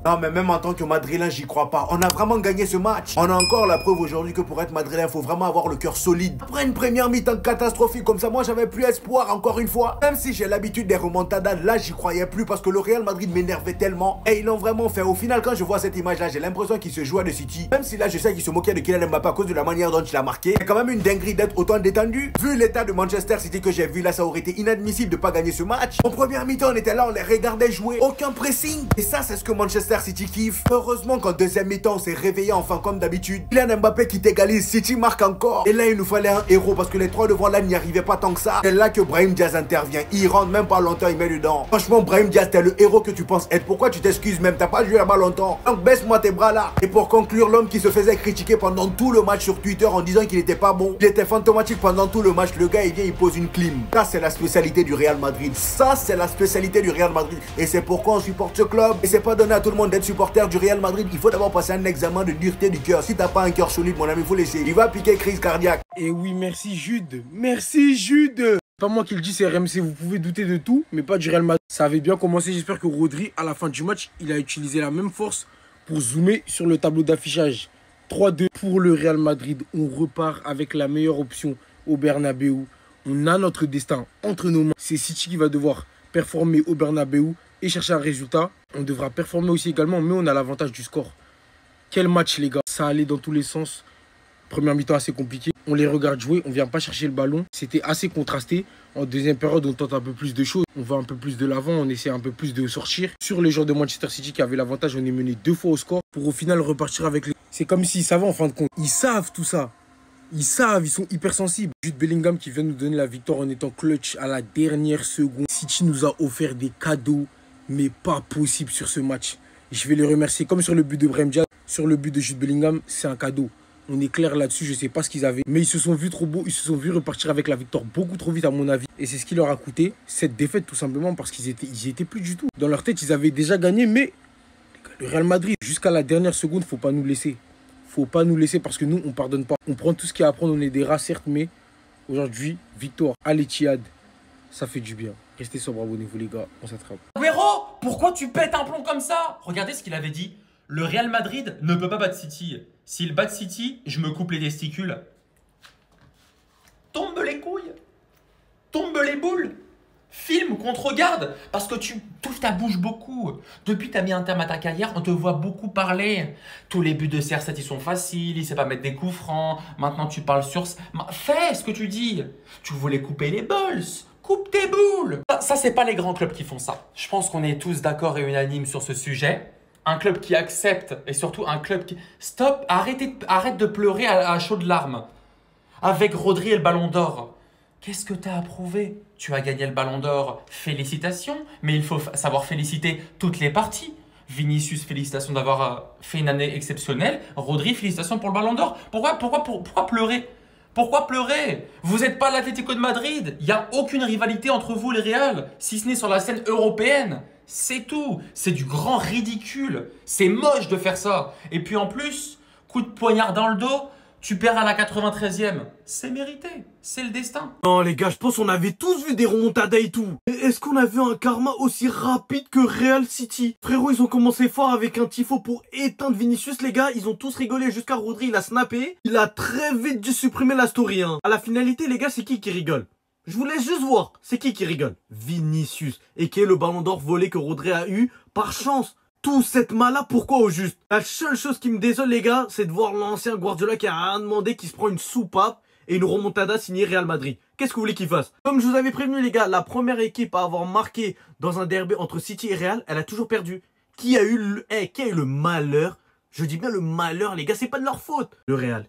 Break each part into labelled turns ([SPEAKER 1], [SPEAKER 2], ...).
[SPEAKER 1] Non, mais même en tant que Madrilène, j'y crois pas. On a vraiment gagné ce match. On a encore la preuve aujourd'hui que pour être Madrilène, faut vraiment avoir le cœur solide. Après une première mi-temps catastrophique comme ça, moi j'avais plus espoir encore une fois. Même si j'ai l'habitude des remontadas, là j'y croyais plus parce que le Real Madrid m'énervait tellement. Et ils l'ont vraiment fait. Au final, quand je vois cette image-là, j'ai l'impression qu'il se joue à de City. Même si là je sais qu'il se moquait de Kylian Mbappé à cause de la manière dont il a marqué. C'est quand même une dinguerie d'être autant détendu. Vu l'état de Manchester City que j'ai vu là, ça aurait été inadmissible de pas gagner ce match. En première mi-temps, on était là, on les regardait jouer. Aucun pressing. Et ça, c'est ce que Manchester City kiffe. Heureusement qu'en deuxième mi-temps, on s'est réveillé enfin comme d'habitude. Kylian Mbappé qui t'égalise, City marque encore. Et là, il nous fallait un héros parce que les trois devant là n'y arrivaient pas tant que ça. C'est là que Brahim Diaz intervient. Il rentre même pas longtemps, il met dedans. Franchement, Brahim Diaz, t'es le héros que tu penses être. Pourquoi tu t'excuses même? T'as pas joué là-bas longtemps. Donc baisse-moi tes bras là. Et pour conclure, l'homme qui se faisait critiquer pendant tout le match sur Twitter en disant qu'il était pas bon, il était fantomatique pendant tout le match. Le gars, il vient, il pose une clim. Ça, c'est la spécialité du Real Madrid. Ça, c'est la spécialité du Real Madrid. Et c'est pourquoi on supporte ce club. Et c'est pas donné à tout le monde d'être supporter du Real Madrid. Il faut d'abord passer un examen de dureté du cœur. Si t'as pas un cœur solide, mon ami, il faut laisser. Il va piquer crise cardiaque.
[SPEAKER 2] Et oui, merci Jude. Merci Jude. Pas moi qui le dis, c'est RMC. Vous pouvez douter de tout, mais pas du Real Madrid. Ça avait bien commencé. J'espère que Rodri, à la fin du match, il a utilisé la même force pour zoomer sur le tableau d'affichage. 3-2 pour le Real Madrid. On repart avec la meilleure option au Bernabeu. On a notre destin entre nos mains. C'est City qui va devoir performer au Bernabeu et chercher un résultat. On devra performer aussi également, mais on a l'avantage du score. Quel match, les gars. Ça allait dans tous les sens. Première mi-temps assez compliqué. On les regarde jouer, on vient pas chercher le ballon. C'était assez contrasté. En deuxième période, on tente un peu plus de choses. On va un peu plus de l'avant, on essaie un peu plus de sortir. Sur les joueurs de Manchester City qui avaient l'avantage, on est mené 2 fois au score pour au final repartir avec les... C'est comme s'ils savaient en fin de compte. Ils savent tout ça. Ils savent, ils sont hypersensibles. Jude Bellingham qui vient nous donner la victoire en étant clutch à la dernière seconde. City nous a offert des cadeaux, mais pas possible sur ce match. Je vais les remercier comme sur le but de Brahim Diaz. Sur le but de Jude Bellingham, c'est un cadeau. On est clair là-dessus, je ne sais pas ce qu'ils avaient. Mais ils se sont vus trop beaux, ils se sont vus repartir avec la victoire beaucoup trop vite à mon avis. Et c'est ce qui leur a coûté cette défaite tout simplement parce qu'ils étaient plus du tout. Dans leur tête, ils avaient déjà gagné, mais le Real Madrid, jusqu'à la dernière seconde, faut pas nous laisser. Faut pas nous laisser parce que nous, on pardonne pas. On prend tout ce qu'il y a à prendre, on est des rats certes, mais aujourd'hui, victoire à l'Etihad, ça fait du bien. Restez sobre, abonnez-vous les gars, on s'attrape.
[SPEAKER 3] Agüero, pourquoi tu pètes un plomb comme ça? Regardez ce qu'il avait dit. Le Real Madrid ne peut pas battre City. S'il bat City, je me coupe les testicules. Tombe les couilles. Tombe les boules. Filme qu'on te regarde parce que tu touches ta bouche beaucoup. Depuis que tu as mis un terme à ta carrière, on te voit beaucoup parler. Tous les buts de CR7, ils sont faciles, il sait pas mettre des coups francs. Maintenant, tu parles sur... Fais ce que tu dis. Tu voulais couper les balls. Coupe tes boules. Ça c'est pas les grands clubs qui font ça. Je pense qu'on est tous d'accord et unanimes sur ce sujet. Un club qui accepte et surtout un club qui... Stop, arrête de pleurer à chaudes larmes. Avec Rodri et le Ballon d'Or. Qu'est-ce que tu as approuvé? Tu as gagné le Ballon d'Or, félicitations. Mais il faut savoir féliciter toutes les parties. Vinicius, félicitations d'avoir fait une année exceptionnelle. Rodri, félicitations pour le Ballon d'Or. Pourquoi pleurer? Pourquoi pleurer? Vous n'êtes pas l'Atlético de Madrid. Il n'y a aucune rivalité entre vous et le Real, si ce n'est sur la scène européenne. C'est tout. C'est du grand ridicule. C'est moche de faire ça. Et puis en plus, coup de poignard dans le dos, tu perds à la 93e. C'est mérité. C'est le destin.
[SPEAKER 2] Non les gars, je pense qu'on avait tous vu des remontadas et tout. Est-ce qu'on a vu un karma aussi rapide que Real City? Frérot, ils ont commencé fort avec un tifo pour éteindre Vinicius, les gars. Ils ont tous rigolé jusqu'à Rodri, il a snappé. Il a très vite dû supprimer la story. À la finalité, les gars, c'est qui rigole? Je vous laisse juste voir. C'est qui rigole? Vinicius. Et qui est le ballon d'or volé que Rodri a eu par chance. Tout cette mal-là, pourquoi au juste? La seule chose qui me désole, les gars, c'est de voir l'ancien Guardiola qui a rien demandé, qui se prend une soupape et une remontada signée Real Madrid. Qu'est-ce que vous voulez qu'il fasse? Comme je vous avais prévenu, les gars, la première équipe à avoir marqué dans un derby entre City et Real, elle a toujours perdu. Qui a eu le malheur? Je dis bien le malheur, les gars, c'est pas de leur faute. Le Real.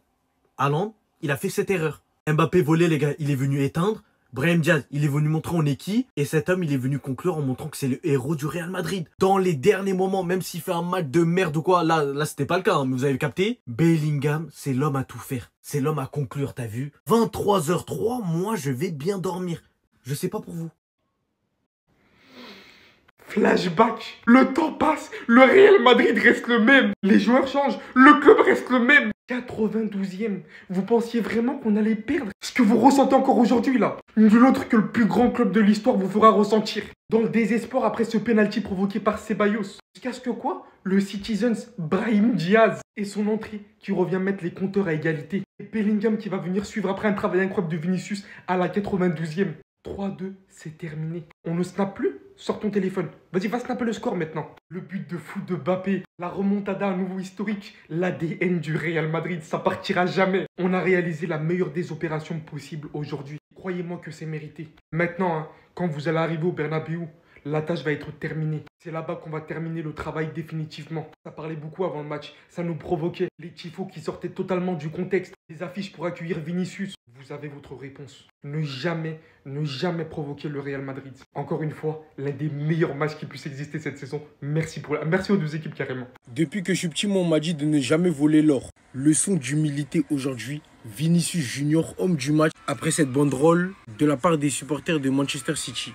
[SPEAKER 2] Haaland, il a fait cette erreur. Mbappé volé, les gars, il est venu éteindre. Brahim Diaz, il est venu montrer on est qui. Et cet homme, il est venu conclure en montrant que c'est le héros du Real Madrid. Dans les derniers moments, même s'il fait un match de merde ou quoi, là c'était pas le cas, hein, mais vous avez capté. Bellingham, c'est l'homme à tout faire. C'est l'homme à conclure, t'as vu? 23h03, moi je vais bien dormir. Je sais pas pour vous.
[SPEAKER 4] Flashback. Le temps passe, le Real Madrid reste le même. Les joueurs changent, le club reste le même.
[SPEAKER 2] 92e. Vous pensiez vraiment qu'on allait perdre? Ce que vous ressentez encore aujourd'hui là, nul autre que le plus grand club de l'histoire vous fera ressentir. Dans le désespoir après ce penalty provoqué par Ceballos. Jusqu'à ce que quoi? Le Citizens Brahim Diaz et son entrée qui revient mettre les compteurs à égalité. Et Bellingham qui va venir suivre après un travail incroyable de Vinicius à la 92e. 3-2, c'est terminé. On ne snap plus? Sors ton téléphone. Vas-y, va snapper le score maintenant. Le but de fou de Mbappé, la remontada à nouveau historique, l'ADN du Real Madrid, ça partira jamais. On a réalisé la meilleure des opérations possibles aujourd'hui. Croyez-moi que c'est mérité. Maintenant, hein, quand vous allez arriver au Bernabéu, la tâche va être terminée. C'est là-bas qu'on va terminer le travail définitivement. Ça parlait beaucoup avant le match. Ça nous provoquait. Les tifos qui sortaient totalement du contexte. Les affiches pour accueillir Vinicius. Vous avez votre réponse. Ne jamais provoquer le Real Madrid. Encore une fois, l'un des meilleurs matchs qui puisse exister cette saison. Merci aux deux équipes carrément. Depuis que je suis petit, moi, on m'a dit de ne jamais voler l'or. Leçon d'humilité aujourd'hui. Vinicius Junior, homme du match, après cette banderole de la part des supporters de Manchester City.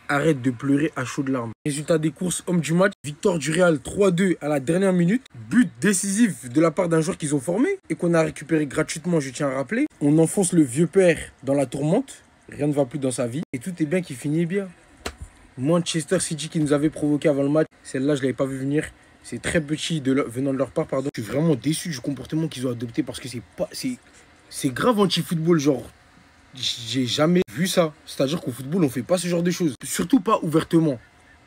[SPEAKER 2] Arrête de pleurer à chaudes larmes. Résultat des courses, homme du match, victoire du Real 3-2 à la dernière minute. But décisif de la part d'un joueur qu'ils ont formé et qu'on a récupéré gratuitement, je tiens à rappeler. On enfonce le vieux père dans la tourmente. Rien ne va plus dans sa vie. Et tout est bien qui finit bien. Manchester City qui nous avait provoqué avant le match. Celle-là, je ne l'avais pas vu venir. C'est très petit venant de leur part, pardon. Je suis vraiment déçu du comportement qu'ils ont adopté parce que c'est grave anti-football, genre. J'ai jamais vu ça. C'est-à-dire qu'au football, on fait pas ce genre de choses. Surtout pas ouvertement.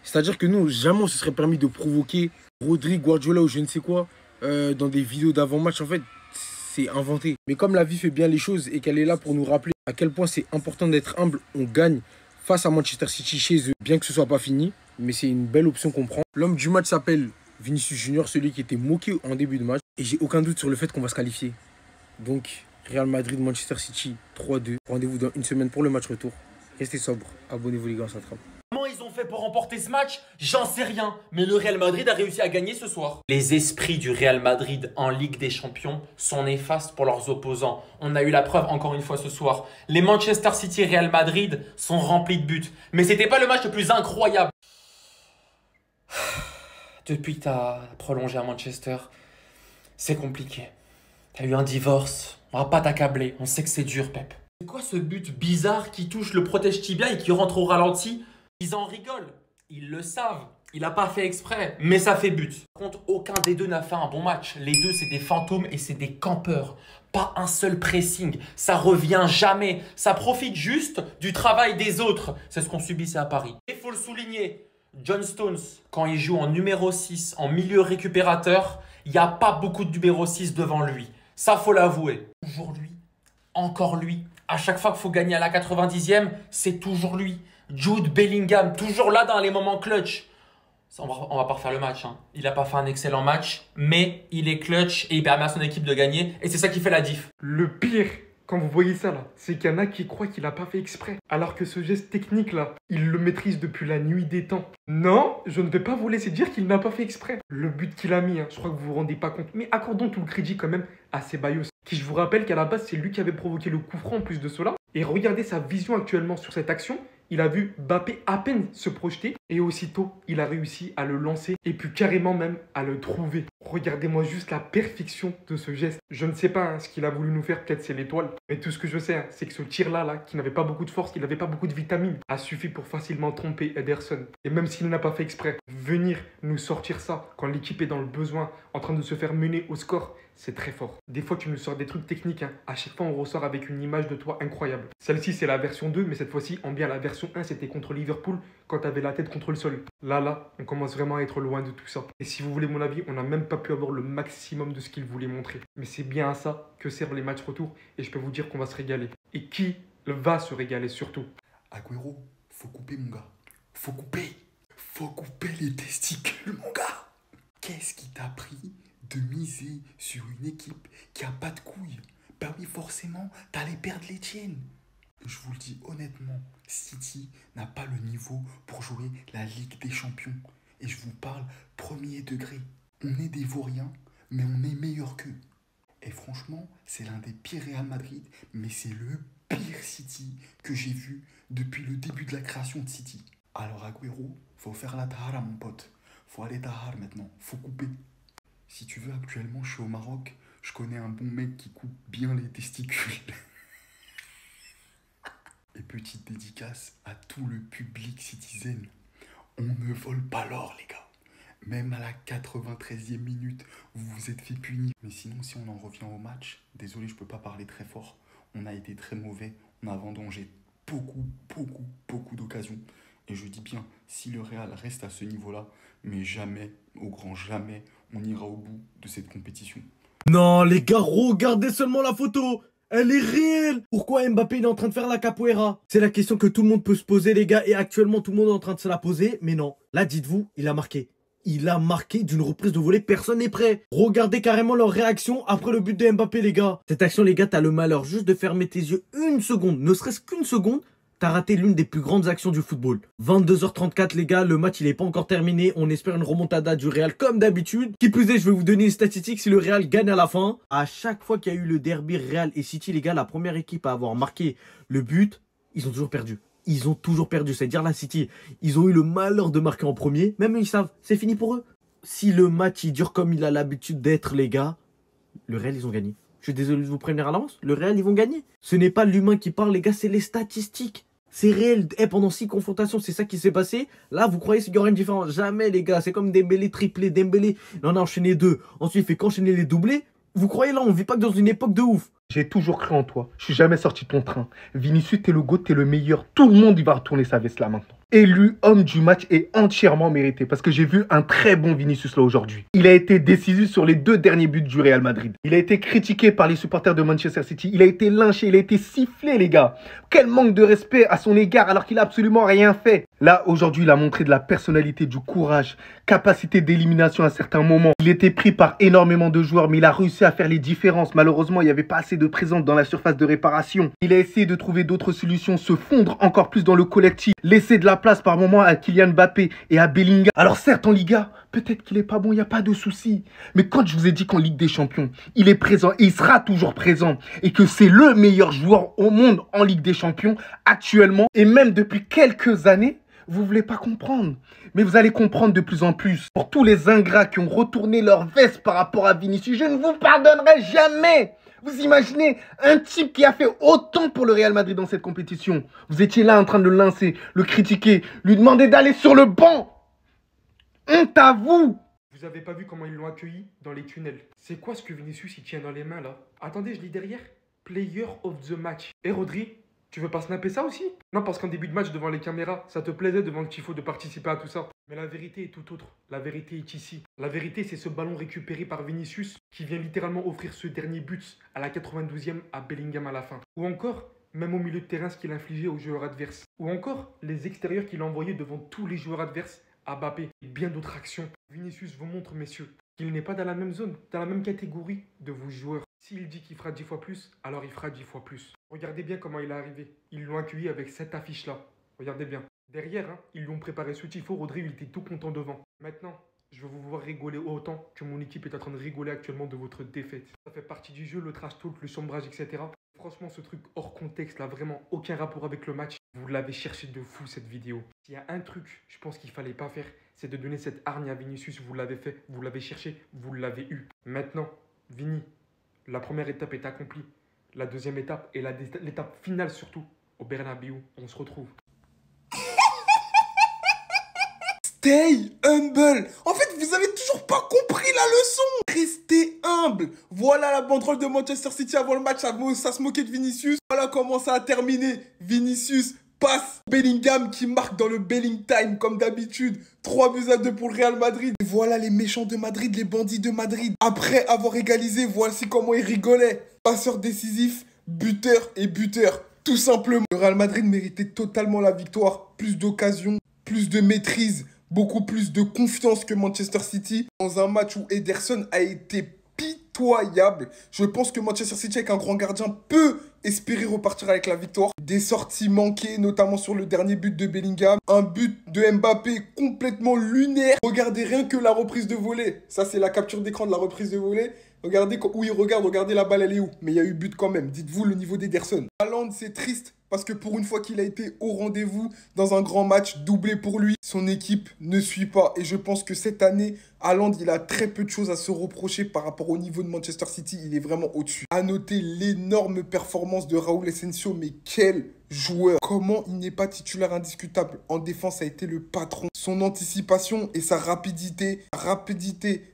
[SPEAKER 2] C'est-à-dire que nous, jamais on se serait permis de provoquer Rodri, Guardiola ou je ne sais quoi dans des vidéos d'avant-match. En fait, c'est inventé. Mais comme la vie fait bien les choses et qu'elle est là pour nous rappeler à quel point c'est important d'être humble, on gagne face à Manchester City chez eux, bien que ce soit pas fini. Mais c'est une belle option qu'on prend. L'homme du match s'appelle Vinicius Junior, celui qui était moqué en début de match. Et j'ai aucun doute sur le fait qu'on va se qualifier. Donc, Real Madrid, Manchester City, 3-2. Rendez-vous dans une semaine pour le match retour. Restez sobres. Abonnez-vous les gars, ça attrape.
[SPEAKER 3] Comment ils ont fait pour remporter ce match? J'en sais rien. Mais le Real Madrid a réussi à gagner ce soir. Les esprits du Real Madrid en Ligue des Champions sont néfastes pour leurs opposants. On a eu la preuve encore une fois ce soir. Les Manchester City et Real Madrid sont remplis de buts. Mais c'était pas le match le plus incroyable. Depuis que tu as prolongé à Manchester, c'est compliqué. Tu as eu un divorce. On va pas t'accabler. On sait que c'est dur, Pep. C'est quoi ce but bizarre qui touche le protège tibia et qui rentre au ralenti? Ils en rigolent. Ils le savent. Il n'a pas fait exprès. Mais ça fait but. Par contre, aucun des deux n'a fait un bon match. Les deux, c'est des fantômes et c'est des campeurs. Pas un seul pressing. Ça revient jamais. Ça profite juste du travail des autres. C'est ce qu'on subissait à Paris. Il faut le souligner. John Stones, quand il joue en numéro 6, en milieu récupérateur, il n'y a pas beaucoup de numéro 6 devant lui. Ça, faut l'avouer. Aujourd'hui, encore lui. À chaque fois qu'il faut gagner à la 90e, c'est toujours lui. Jude Bellingham, toujours là dans les moments clutch. On va pas refaire le match. Hein. Il n'a pas fait un excellent match, mais il est clutch et il permet à son équipe de gagner. Et c'est ça qui fait la diff.
[SPEAKER 2] Le pire, quand vous voyez ça là, c'est qu'il y en a qui croient qu'il n'a pas fait exprès. Alors que ce geste technique là, il le maîtrise depuis la nuit des temps. Non, je ne vais pas vous laisser dire qu'il n'a pas fait exprès. Le but qu'il a mis, hein, je crois que vous vous rendez pas compte. Mais accordons tout le crédit quand même à Ceballos. Qui, je vous rappelle qu'à la base, c'est lui qui avait provoqué le coup franc en plus de cela. Et regardez sa vision actuellement sur cette action. Il a vu Mbappé à peine se projeter et aussitôt, il a réussi à le lancer et puis carrément même à le trouver. Regardez-moi juste la perfection de ce geste. Je ne sais pas hein, ce qu'il a voulu nous faire, peut-être c'est l'étoile. Mais tout ce que je sais, hein, c'est que ce tir-là, qui n'avait pas beaucoup de force, qui n'avait pas beaucoup de vitamines, a suffi pour facilement tromper Ederson. Et même s'il n'a pas fait exprès, venir nous sortir ça quand l'équipe est dans le besoin, en train de se faire mener au score, c'est très fort. Des fois, tu nous sors des trucs techniques. Hein. À chaque fois, on ressort avec une image de toi incroyable. Celle-ci, c'est la version 2, mais cette fois-ci, en bien la version 1, c'était contre Liverpool quand tu avais la tête contre le sol. Là, on commence vraiment à être loin de tout ça. Et si vous voulez mon avis, on n'a même pas pu avoir le maximum de ce qu'il voulait montrer. Mais c'est bien à ça que servent les matchs retour. Et je peux vous dire qu'on va se régaler. Et qui va se régaler surtout?
[SPEAKER 1] Agüero, faut couper, mon gars. Faut couper. Faut couper les testicules, mon gars. Qu'est-ce qui t'a pris de miser sur une équipe qui a pas de couilles? Bah oui, forcément, t'allais perdre les tiennes. Je vous le dis honnêtement, City n'a pas le niveau pour jouer la Ligue des Champions. Et je vous parle premier degré. On est des vauriens, mais on est meilleur qu'eux. Et franchement, c'est l'un des pires Real Madrid, mais c'est le pire City que j'ai vu depuis le début de la création de City. Alors Agüero, faut faire la tahara, mon pote. Faut aller tahar maintenant, faut couper. Si tu veux, actuellement, je suis au Maroc,
[SPEAKER 4] Je connais un bon mec qui coupe bien les testicules. Et petite dédicace à tout le public citizen. On ne vole pas l'or, les gars. Même à la 93e minute, vous vous êtes fait punir. Mais sinon, si on en revient au match, désolé, je peux pas parler très fort. On a été très mauvais. On a vendangé beaucoup d'occasions. Et je dis bien, si le Real reste à ce niveau-là, mais jamais, au grand jamais, on ira au bout de cette compétition.
[SPEAKER 2] Non, les gars, regardez seulement la photo. Elle est réelle. Pourquoi Mbappé il est en train de faire la capoeira? C'est la question que tout le monde peut se poser, les gars. Et actuellement, tout le monde est en train de se la poser. Mais non, là, dites-vous, il a marqué. Il a marqué d'une reprise de volée, personne n'est prêt. Regardez carrément leur réaction après le but de Mbappé, les gars. Cette action, les gars, t'as le malheur juste de fermer tes yeux une seconde, ne serait-ce qu'une seconde. T'as raté l'une des plus grandes actions du football. 22h34, les gars, le match il est pas encore terminé. On espère une remontada du Real comme d'habitude. Qui plus est, je vais vous donner une statistique si le Real gagne à la fin. À chaque fois qu'il y a eu le derby Real et City, les gars, la première équipe à avoir marqué le but, ils ont toujours perdu. Ils ont toujours perdu, c'est-à-dire la City. Ils ont eu le malheur de marquer en premier. Même eux, ils savent, c'est fini pour eux. Si le match il dure comme il a l'habitude d'être, les gars, le Real, ils ont gagné. Je suis désolé de vous prévenir à l'avance, le Real, ils vont gagner. Ce n'est pas l'humain qui parle, les gars, c'est les statistiques. C'est réel. Pendant 6 confrontations, c'est ça qui s'est passé. Là, vous croyez qu'il y aura une différence? Jamais, les gars. C'est comme Dembélé triplé. Dembélé, il en a enchaîné 2. Ensuite, il fait qu'enchaîner les doublés. Vous croyez là, on vit pas que dans une époque de ouf.
[SPEAKER 5] J'ai toujours cru en toi. Je suis jamais sorti de ton train. Vinicius, t'es le GOAT, t'es le meilleur. Tout le monde, il va retourner sa veste là maintenant. Élu homme du match est entièrement mérité parce que j'ai vu un très bon Vinicius là aujourd'hui. Il a été décisif sur les 2 derniers buts du Real Madrid. Il a été critiqué par les supporters de Manchester City. Il a été lynché, il a été sifflé, les gars. Quel manque de respect à son égard alors qu'il a absolument rien fait. Là, aujourd'hui, il a montré de la personnalité, du courage, capacité d'élimination à certains moments. Il était pris par énormément de joueurs, mais il a réussi à faire les différences. Malheureusement, il n'y avait pas assez de présence dans la surface de réparation. Il a essayé de trouver d'autres solutions, se fondre encore plus dans le collectif, laisser de la place par moment à Kylian Mbappé et à Bellingham. Alors certes, en Liga, peut-être qu'il n'est pas bon, il n'y a pas de souci. Mais quand je vous ai dit qu'en Ligue des Champions, il est présent et il sera toujours présent et que c'est le meilleur joueur au monde en Ligue des Champions actuellement et même depuis quelques années, vous ne voulez pas comprendre. Mais vous allez comprendre de plus en plus. Pour tous les ingrats qui ont retourné leur veste par rapport à Vinicius, je ne vous pardonnerai jamais. Vous imaginez un type qui a fait autant pour le Real Madrid dans cette compétition. Vous étiez là en train de le lancer, le critiquer, lui demander d'aller sur le banc. Honte à vous.
[SPEAKER 2] Vous avez pas vu comment ils l'ont accueilli dans les tunnels? C'est quoi ce que Vinicius il tient dans les mains là? Attendez, je lis derrière. Player of the match. Et Rodri, tu veux pas snapper ça aussi? Non, parce qu'en début de match devant les caméras, ça te plaisait devant le tifo de participer à tout ça. Mais la vérité est tout autre. La vérité est ici. La vérité, c'est ce ballon récupéré par Vinicius qui vient littéralement offrir ce dernier but à la 92e à Bellingham à la fin. Ou encore, même au milieu de terrain, ce qu'il infligeait aux joueurs adverses. Ou encore, les extérieurs qu'il a envoyés devant tous les joueurs adverses à Mbappé. Et bien d'autres actions. Vinicius vous montre, messieurs, qu'il n'est pas dans la même zone, dans la même catégorie de vos joueurs. S'il dit qu'il fera 10 fois plus, alors il fera 10 fois plus. Regardez bien comment il est arrivé. Ils l'ont accueilli avec cette affiche-là. Regardez bien. Derrière, ils lui ont préparé ce tifo. Rodri, il était tout content devant. Maintenant, je veux vous voir rigoler autant que mon équipe est en train de rigoler actuellement de votre défaite. Ça fait partie du jeu, le trash talk, le chambrage, etc. Franchement, ce truc hors contexte, là, vraiment aucun rapport avec le match. Vous l'avez cherché de fou, cette vidéo. S'il y a un truc, je pense qu'il fallait pas faire, c'est de donner cette hargne à Vinicius. Vous l'avez fait, vous l'avez cherché, vous l'avez eu. Maintenant, Vini, la première étape est accomplie. La deuxième étape et l'étape finale surtout, au Bernabéu, on se retrouve.
[SPEAKER 6] Stay humble. En fait, vous avez toujours pas compris la leçon. Restez humble. Voilà la banderole de Manchester City avant le match. Ça se moquait de Vinicius. Voilà comment ça a terminé. Vinicius passe. Bellingham qui marque dans le Belling Time comme d'habitude. 3-2 pour le Real Madrid. Et voilà les méchants de Madrid, les bandits de Madrid. Après avoir égalisé, voici comment ils rigolaient. Passeur décisif, buteur et buteur. Tout simplement. Le Real Madrid méritait totalement la victoire. Plus d'occasions, plus de maîtrise. Beaucoup plus de confiance que Manchester City dans un match où Ederson a été pitoyable. Je pense que Manchester City avec un grand gardien peut espérer repartir avec la victoire. Des sorties manquées, notamment sur le dernier but de Bellingham. Un but de Mbappé complètement lunaire. Regardez rien que la reprise de volée. Ça, c'est la capture d'écran de la reprise de volée. Regardez où il regarde, regardez la balle, elle est où. Mais il y a eu but quand même. Dites-vous le niveau d'Ederson. Haaland, c'est triste Parce que pour une fois qu'il a été au rendez-vous dans un grand match, doublé pour lui, son équipe ne suit pas. Et je pense que cette année, Haaland, il a très peu de choses à se reprocher par rapport au niveau de Manchester City. Il est vraiment au-dessus. À noter l'énorme performance de Raúl Asensio, mais quel joueur! Comment il n'est pas titulaire indiscutable? En défense, ça a été le patron. Son anticipation et sa rapidité,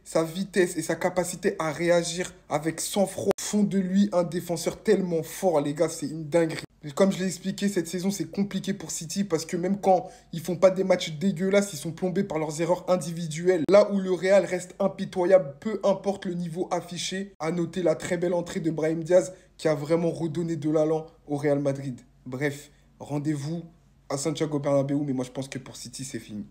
[SPEAKER 6] sa vitesse et sa capacité à réagir avec sang-froid font de lui un défenseur tellement fort, les gars, c'est une dinguerie. Comme je l'ai expliqué, cette saison, c'est compliqué pour City parce que même quand ils font pas des matchs dégueulasses, ils sont plombés par leurs erreurs individuelles. Là où le Real reste impitoyable, peu importe le niveau affiché. À noter la très belle entrée de Brahim Diaz qui a vraiment redonné de l'allant au Real Madrid. Bref, rendez-vous à Santiago Bernabéu, mais moi je pense que pour City, c'est fini.